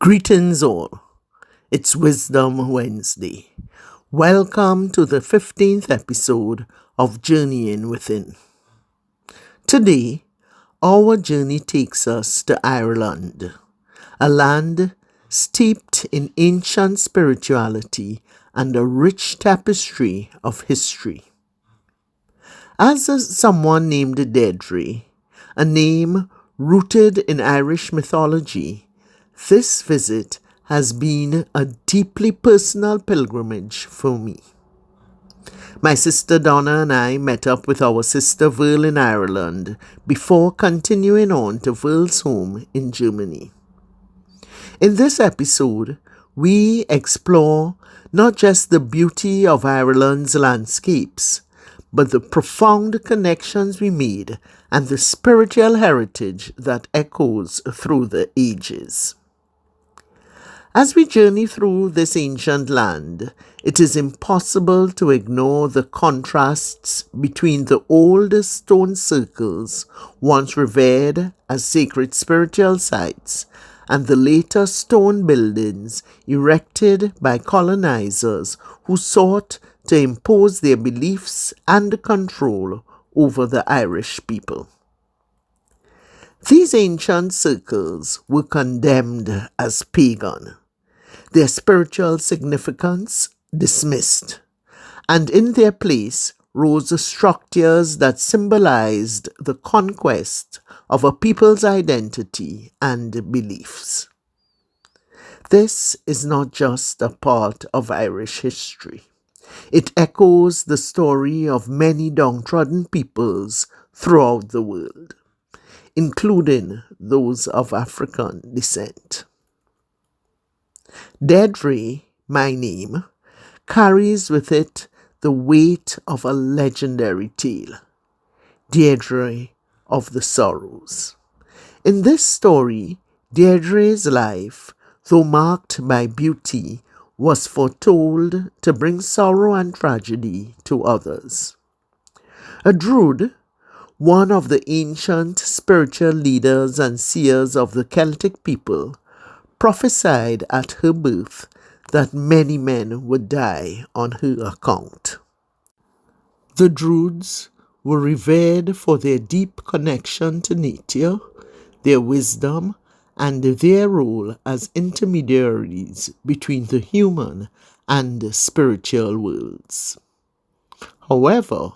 Greetings all. It's Wisdom Wednesday. Welcome to the 15th episode of Journeying Within. Today, our journey takes us to Ireland, a land steeped in ancient spirituality and a rich tapestry of history. As someone named Deirdre, a name rooted in Irish mythology, this visit has been a deeply personal pilgrimage for me. My sister Donna and I met up with our sister Virl in Ireland before continuing on to Virl's home in Germany. In this episode, we explore not just the beauty of Ireland's landscapes, but the profound connections we made and the spiritual heritage that echoes through the ages. As we journey through this ancient land, it is impossible to ignore the contrasts between the old stone circles, once revered as sacred spiritual sites, and the later stone buildings erected by colonizers who sought to impose their beliefs and control over the Irish people. These ancient circles were condemned as pagan, their spiritual significance dismissed, and in their place rose structures that symbolized the conquest of a people's identity and beliefs. This is not just a part of Irish history. It echoes the story of many downtrodden peoples throughout the world, including those of African descent. Deirdre, my name, carries with it the weight of a legendary tale, Deirdre of the Sorrows. In this story, Deirdre's life, though marked by beauty, was foretold to bring sorrow and tragedy to others. A Druid, one of the ancient spiritual leaders and seers of the Celtic people, prophesied at her birth that many men would die on her account. The Druids were revered for their deep connection to nature, their wisdom, and their role as intermediaries between the human and spiritual worlds. However,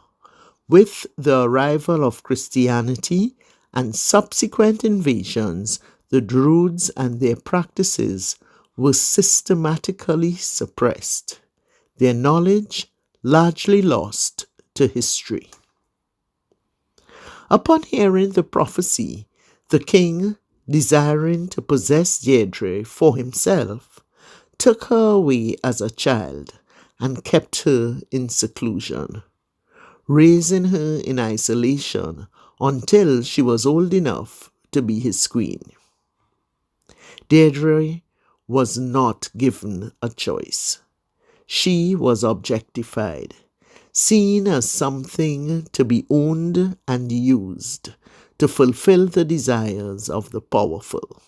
with the arrival of Christianity and subsequent invasions, the Druids and their practices were systematically suppressed, their knowledge largely lost to history. Upon hearing the prophecy, the king, desiring to possess Deirdre for himself, took her away as a child and kept her in seclusion, raising her in isolation until she was old enough to be his queen. Deirdre was not given a choice. She was objectified, seen as something to be owned and used to fulfill the desires of the powerful.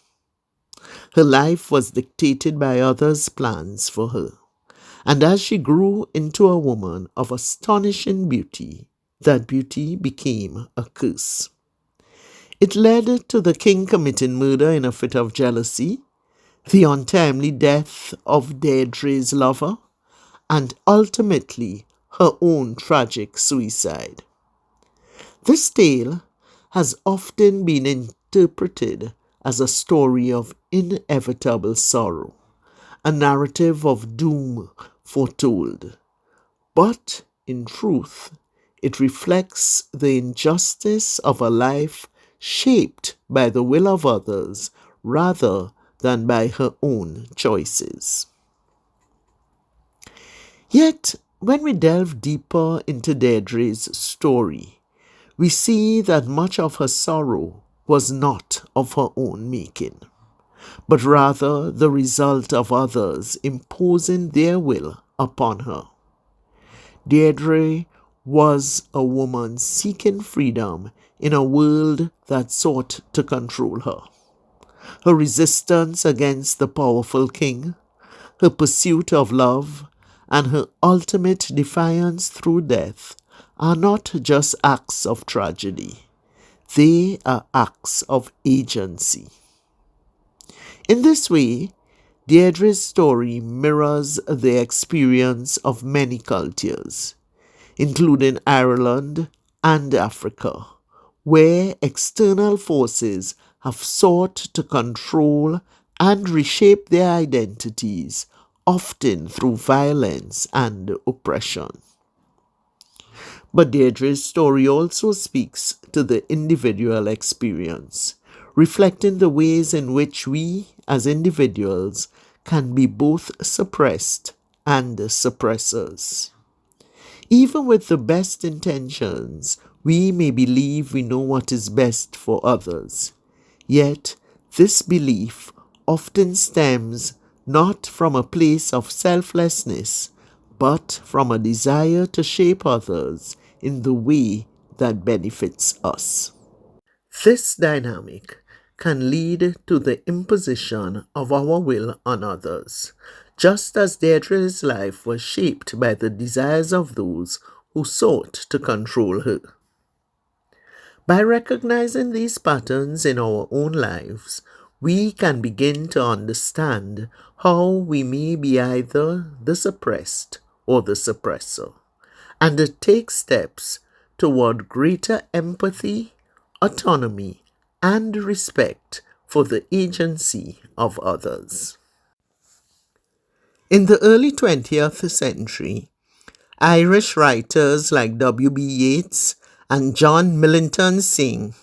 Her life was dictated by others' plans for her, and as she grew into a woman of astonishing beauty, that beauty became a curse. It led to the king committing murder in a fit of jealousy, the untimely death of Deirdre's lover, and ultimately her own tragic suicide. This tale has often been interpreted as a story of inevitable sorrow, a narrative of doom foretold. But in truth, it reflects the injustice of a life shaped by the will of others rather than by her own choices. Yet, when we delve deeper into Deirdre's story, we see that much of her sorrow was not of her own making, but rather the result of others imposing their will upon her. Deirdre was a woman seeking freedom in a world that sought to control her. her resistance against the powerful king, her pursuit of love, and her ultimate defiance through death are not just acts of tragedy. They are acts of agency. In this way, Deirdre's story mirrors the experience of many cultures, including Ireland and Africa, where external forces have sought to control and reshape their identities, often through violence and oppression. But Deirdre's story also speaks to the individual experience, reflecting the ways in which we, as individuals, can be both suppressed and suppressors. Even with the best intentions, we may believe we know what is best for others. Yet, this belief often stems not from a place of selflessness, but from a desire to shape others in the way that benefits us. This dynamic can lead to the imposition of our will on others, just as Deirdre's life was shaped by the desires of those who sought to control her. By recognizing these patterns in our own lives, we can begin to understand how we may be either the suppressed or the suppressor, and to take steps toward greater empathy, autonomy, and respect for the agency of others. In the early 20th century, Irish writers like W.B. Yeats and John Millington Synge,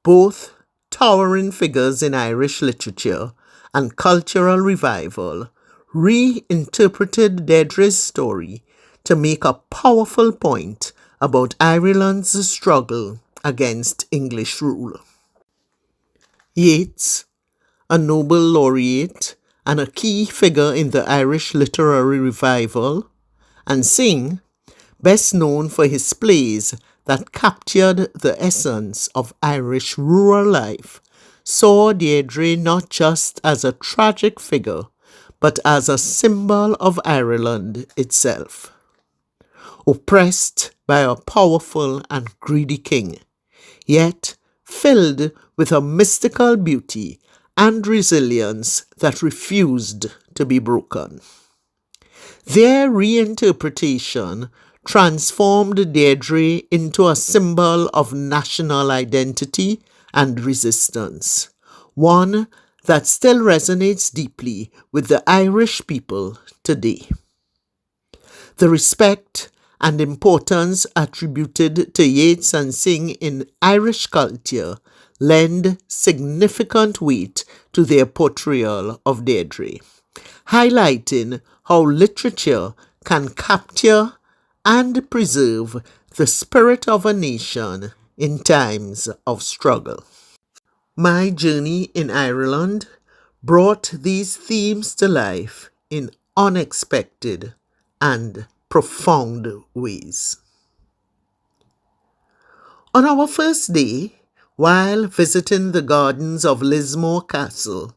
both towering figures in Irish literature and cultural revival, reinterpreted Deirdre's story to make a powerful point about Ireland's struggle against English rule. Yeats, a Nobel laureate and a key figure in the Irish literary revival, and Synge, best known for his plays that captured the essence of Irish rural life, saw Deirdre not just as a tragic figure, but as a symbol of Ireland itself. Oppressed by a powerful and greedy king, yet filled with a mystical beauty and resilience that refused to be broken. Their reinterpretation transformed Deirdre into a symbol of national identity and resistance, one that still resonates deeply with the Irish people today. The respect and importance attributed to Yeats and Synge in Irish culture lend significant weight to their portrayal of Deirdre, highlighting how literature can capture and preserve the spirit of a nation in times of struggle. My journey in Ireland brought these themes to life in unexpected and profound ways. On our first day, while visiting the gardens of Lismore Castle,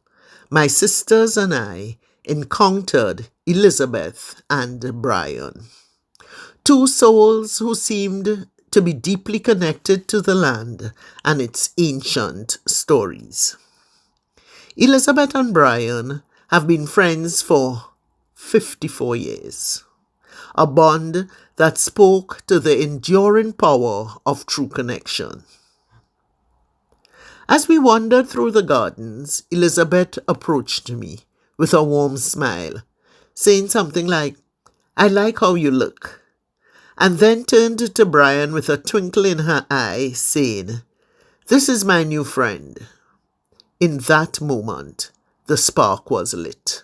my sisters and I encountered Elizabeth and Brian, two souls who seemed to be deeply connected to the land and its ancient stories. Elizabeth and Brian have been friends for 54 years, a bond that spoke to the enduring power of true connection. As we wandered through the gardens, Elizabeth approached me with a warm smile, saying something like, "I like how you look," and then turned to Brian with a twinkle in her eye, saying, "This is my new friend." In that moment, the spark was lit.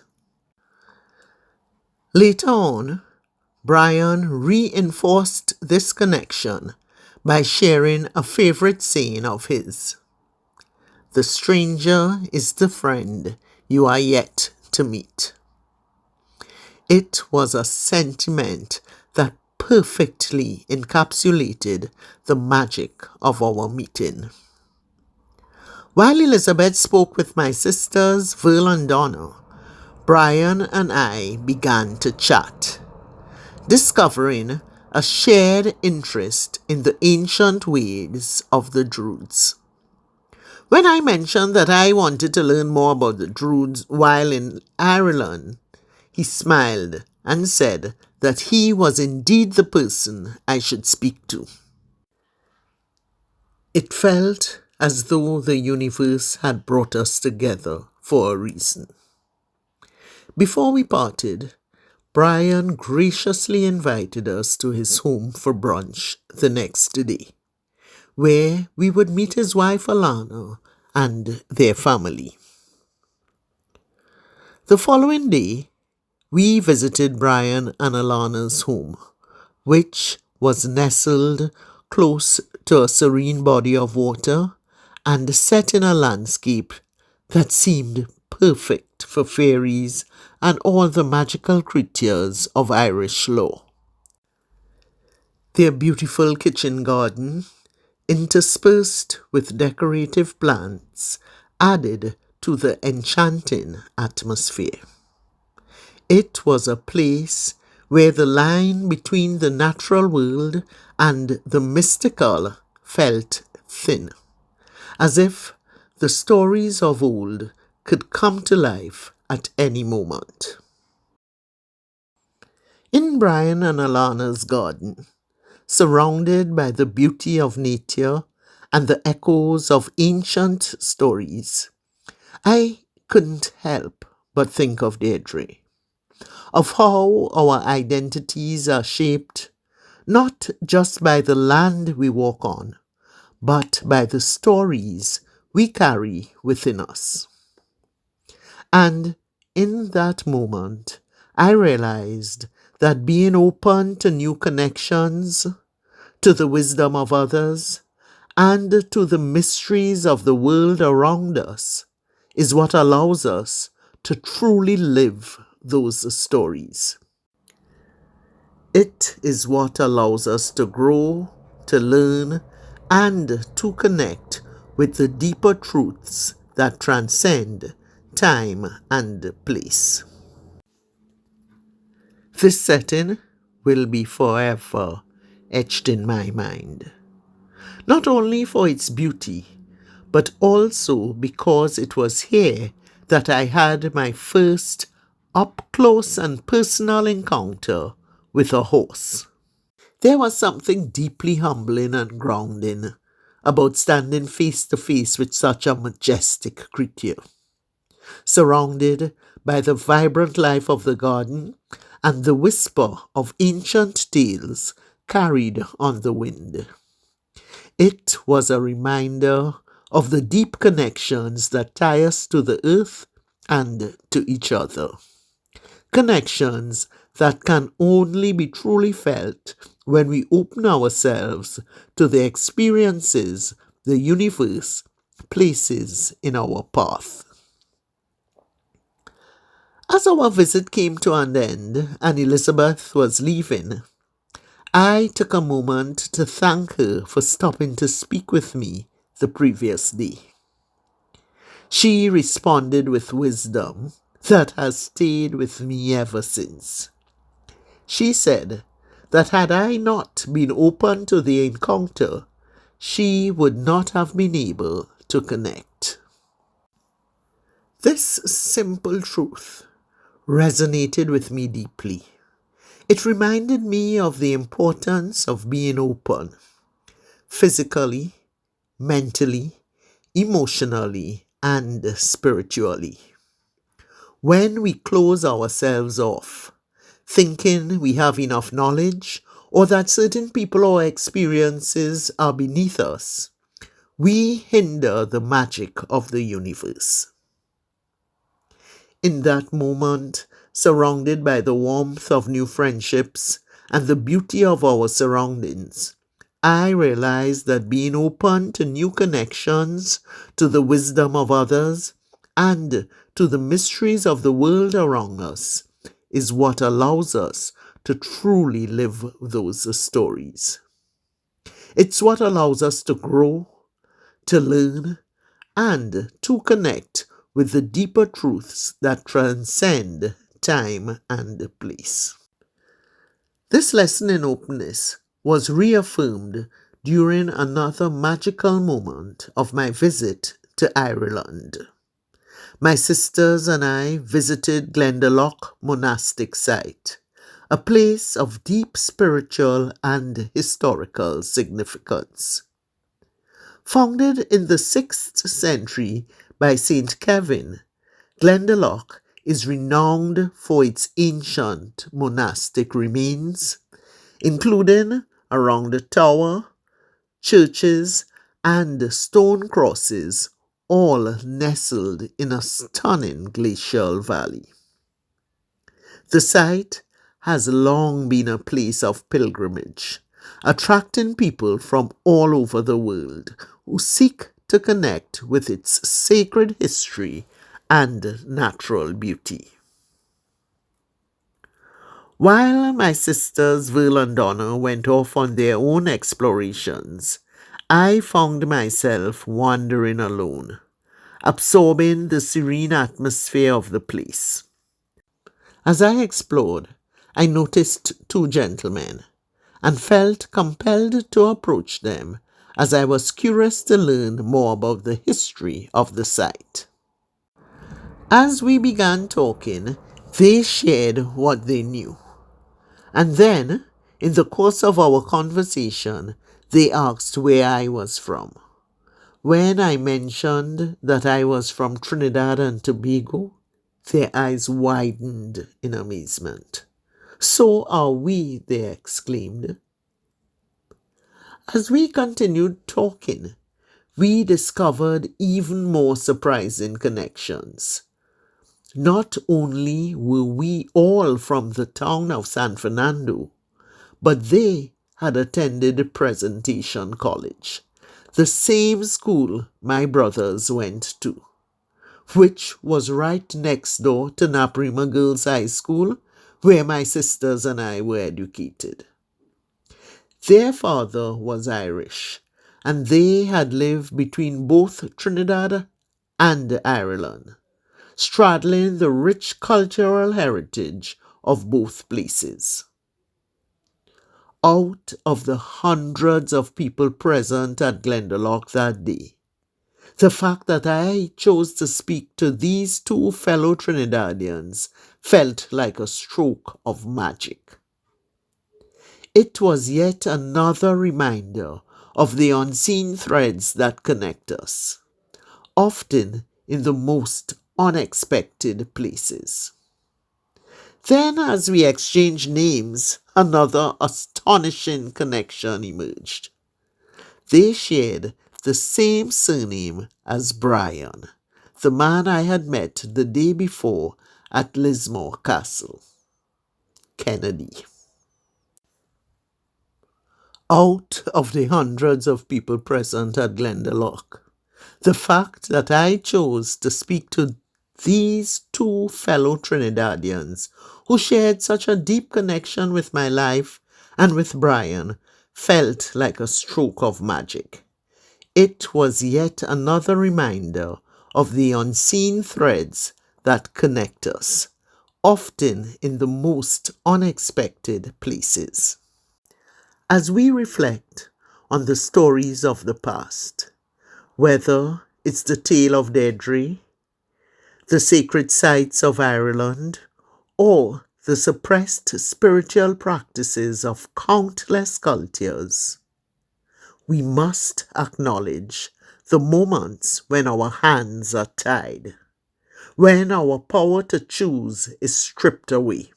Later on, Brian reinforced this connection by sharing a favorite saying of his: "The stranger is the friend you are yet to meet." It was a sentiment that perfectly encapsulated the magic of our meeting. While Elizabeth spoke with my sisters, Virl and Donna, Brian and I began to chat, discovering a shared interest in the ancient ways of the Druids. When I mentioned that I wanted to learn more about the Druids while in Ireland, he smiled and said that he was indeed the person I should speak to. It felt as though the universe had brought us together for a reason. Before we parted, Brian graciously invited us to his home for brunch the next day, where we would meet his wife Alana and their family. The following day, we visited Brian and Alana's home, which was nestled close to a serene body of water and set in a landscape that seemed perfect for fairies and all the magical creatures of Irish lore. Their beautiful kitchen garden, interspersed with decorative plants, added to the enchanting atmosphere. It was a place where the line between the natural world and the mystical felt thin, as if the stories of old could come to life at any moment. In Brian and Alana's garden, surrounded by the beauty of nature and the echoes of ancient stories, I couldn't help but think of Deirdre, of how our identities are shaped not just by the land we walk on, but by the stories we carry within us. And in that moment, I realized that being open to new connections, to the wisdom of others, and to the mysteries of the world around us is what allows us to truly live those stories. It is what allows us to grow, to learn, and to connect with the deeper truths that transcend time and place. This setting will be forever etched in my mind, not only for its beauty, but also because it was here that I had my first up-close and personal encounter with a horse. There was something deeply humbling and grounding about standing face to face with such a majestic creature, surrounded by the vibrant life of the garden and the whisper of ancient tales carried on the wind. It was a reminder of the deep connections that tie us to the earth and to each other. Connections that can only be truly felt when we open ourselves to the experiences the universe places in our path. As our visit came to an end and Elizabeth was leaving, I took a moment to thank her for stopping to speak with me the previous day. She responded with wisdom that has stayed with me ever since. She said that had I not been open to the encounter, she would not have been able to connect. This simple truth resonated with me deeply. It reminded me of the importance of being open, physically, mentally, emotionally, and spiritually. When we close ourselves off, thinking we have enough knowledge or that certain people or experiences are beneath us, we hinder the magic of the universe. In that moment, surrounded by the warmth of new friendships and the beauty of our surroundings, I realized that being open to new connections, to the wisdom of others, and to the mysteries of the world around us is what allows us to truly live those stories. It's what allows us to grow, to learn, and to connect with the deeper truths that transcend time and place. This lesson in openness was reaffirmed during another magical moment of my visit to Ireland. My sisters and I visited Glendalough Monastic Site, a place of deep spiritual and historical significance. Founded in the 6th century by Saint Kevin, Glendalough is renowned for its ancient monastic remains, including around the tower, churches, and stone crosses, all nestled in a stunning glacial valley. The site has long been a place of pilgrimage, attracting people from all over the world who seek to connect with its sacred history and natural beauty. While my sisters Virl and Donna went off on their own explorations, I found myself wandering alone, absorbing the serene atmosphere of the place. As I explored, I noticed two gentlemen and felt compelled to approach them as I was curious to learn more about the history of the site. As we began talking, they shared what they knew. And then, in the course of our conversation, they asked where I was from. When I mentioned that I was from Trinidad and Tobago, their eyes widened in amazement. "So are we," they exclaimed. As we continued talking, we discovered even more surprising connections. Not only were we all from the town of San Fernando, but they had attended Presentation College, the same school my brothers went to, which was right next door to Naprima Girls High School, where my sisters and I were educated. Their father was Irish, and they had lived between both Trinidad and Ireland, straddling the rich cultural heritage of both places. Out of the hundreds of people present at Glendalough that day, the fact that I chose to speak to these two fellow Trinidadians felt like a stroke of magic. It was yet another reminder of the unseen threads that connect us, often in the most unexpected places. Then, as we exchanged names, another astonishing connection emerged. They shared the same surname as Brian, the man I had met the day before at Lismore Castle. Kennedy. Out of the hundreds of people present at Glendalough, the fact that I chose to speak to these two fellow Trinidadians who shared such a deep connection with my life and with Brian felt like a stroke of magic. It was yet another reminder of the unseen threads that connect us, often in the most unexpected places. As we reflect on the stories of the past, whether it's the tale of Deirdre, the sacred sites of Ireland, or the suppressed spiritual practices of countless cultures, we must acknowledge the moments when our hands are tied, when our power to choose is stripped away.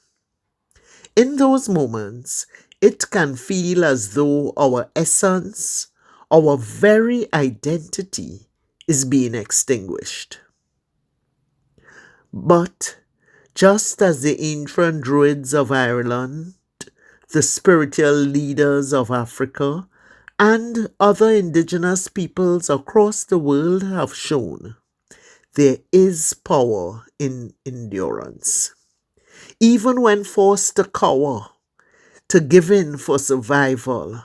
In those moments, it can feel as though our essence, our very identity, is being extinguished. But just as the ancient druids of Ireland, the spiritual leaders of Africa, and other indigenous peoples across the world have shown, there is power in endurance. Even when forced to cower, to give in for survival,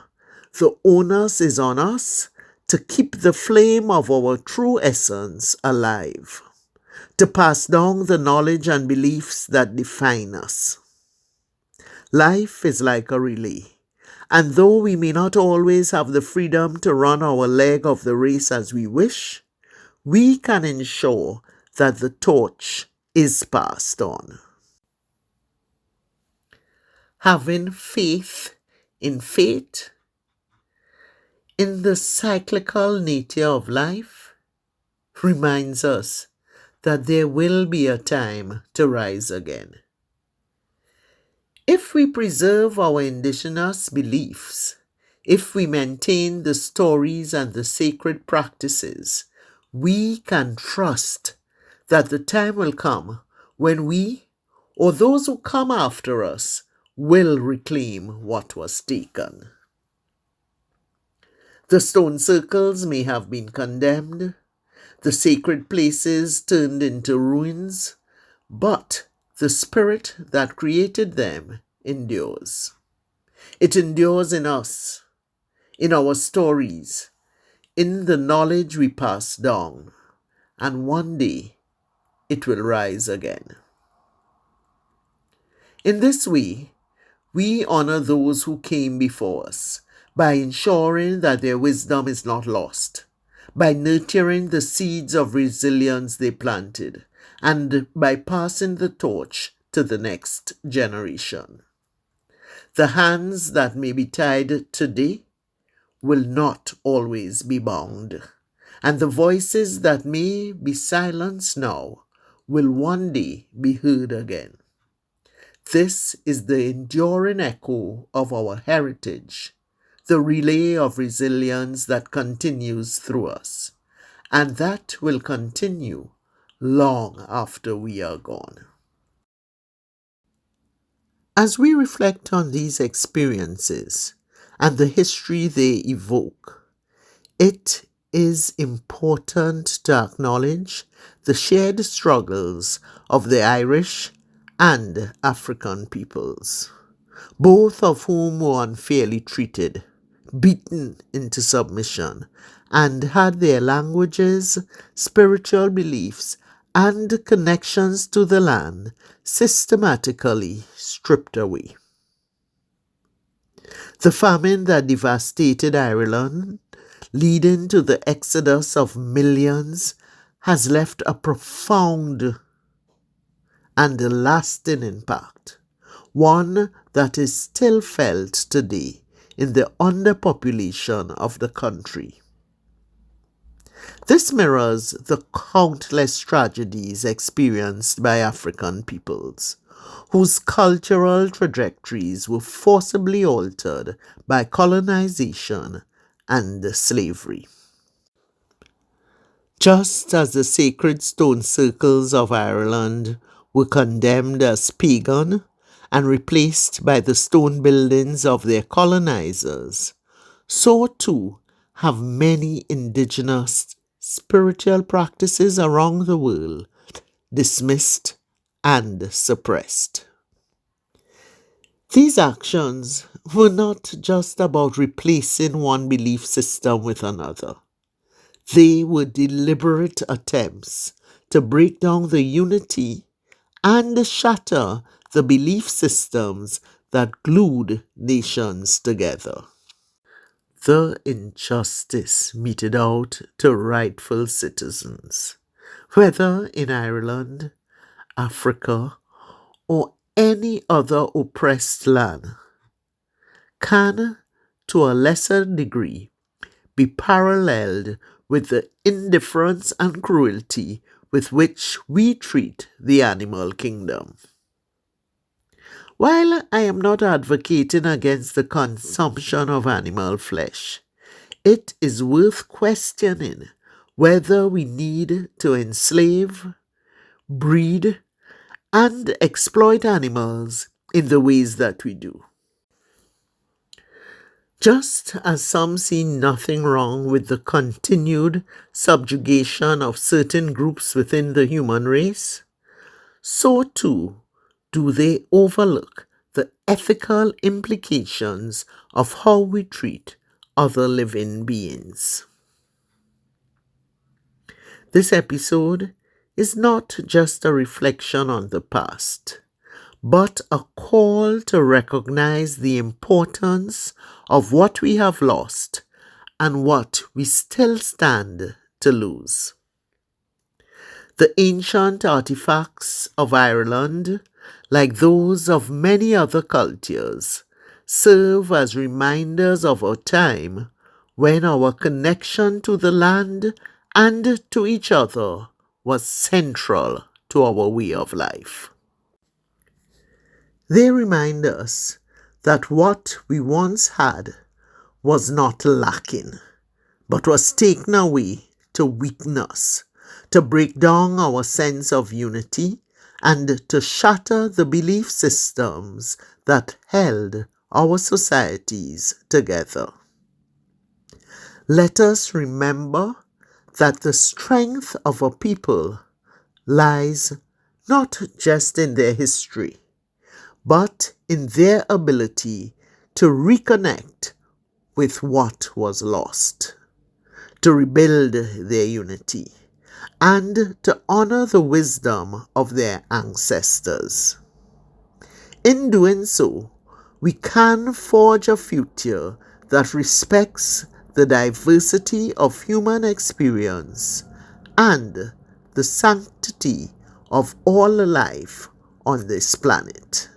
the onus is on us to keep the flame of our true essence alive, to pass down the knowledge and beliefs that define us. Life is like a relay, and though we may not always have the freedom to run our leg of the race as we wish, we can ensure that the torch is passed on. Having faith in fate, in the cyclical nature of life, reminds us that there will be a time to rise again. If we preserve our indigenous beliefs, if we maintain the stories and the sacred practices, we can trust that the time will come when we, or those who come after us, will reclaim what was taken. The stone circles may have been condemned, the sacred places turned into ruins, but the spirit that created them endures. It endures in us, in our stories, in the knowledge we pass down, and one day it will rise again. In this way, we honor those who came before us by ensuring that their wisdom is not lost, by nurturing the seeds of resilience they planted, and by passing the torch to the next generation. The hands that may be tied today will not always be bound, and the voices that may be silenced now will one day be heard again. This is the enduring echo of our heritage, the relay of resilience that continues through us, and that will continue long after we are gone. As we reflect on these experiences and the history they evoke, it is important to acknowledge the shared struggles of the Irish and African peoples, both of whom were unfairly treated, beaten into submission, and had their languages, spiritual beliefs, and connections to the land systematically stripped away. The famine that devastated Ireland, leading to the exodus of millions, has left a profound and lasting impact, one that is still felt today in the underpopulation of the country. This mirrors the countless tragedies experienced by African peoples, whose cultural trajectories were forcibly altered by colonization and slavery. Just as the sacred stone circles of Ireland were condemned as pagan and replaced by the stone buildings of their colonizers, so too have many indigenous spiritual practices around the world dismissed and suppressed. These actions were not just about replacing one belief system with another. They were deliberate attempts to break down the unity and shatter the belief systems that glued nations together. The injustice meted out to rightful citizens, whether in Ireland, Africa, or any other oppressed land, can, to a lesser degree, be paralleled with the indifference and cruelty with which we treat the animal kingdom. While I am not advocating against the consumption of animal flesh, it is worth questioning whether we need to enslave, breed, and exploit animals in the ways that we do. Just as some see nothing wrong with the continued subjugation of certain groups within the human race, so too do they overlook the ethical implications of how we treat other living beings. This episode is not just a reflection on the past, but a call to recognize the importance of what we have lost and what we still stand to lose. The ancient artifacts of Ireland, like those of many other cultures, serve as reminders of a time when our connection to the land and to each other was central to our way of life. They remind us that what we once had was not lacking, but was taken away to weakness, to break down our sense of unity, and to shatter the belief systems that held our societies together. Let us remember that the strength of a people lies not just in their history, but in their ability to reconnect with what was lost, to rebuild their unity, and to honor the wisdom of their ancestors. In doing so, we can forge a future that respects the diversity of human experience and the sanctity of all life on this planet.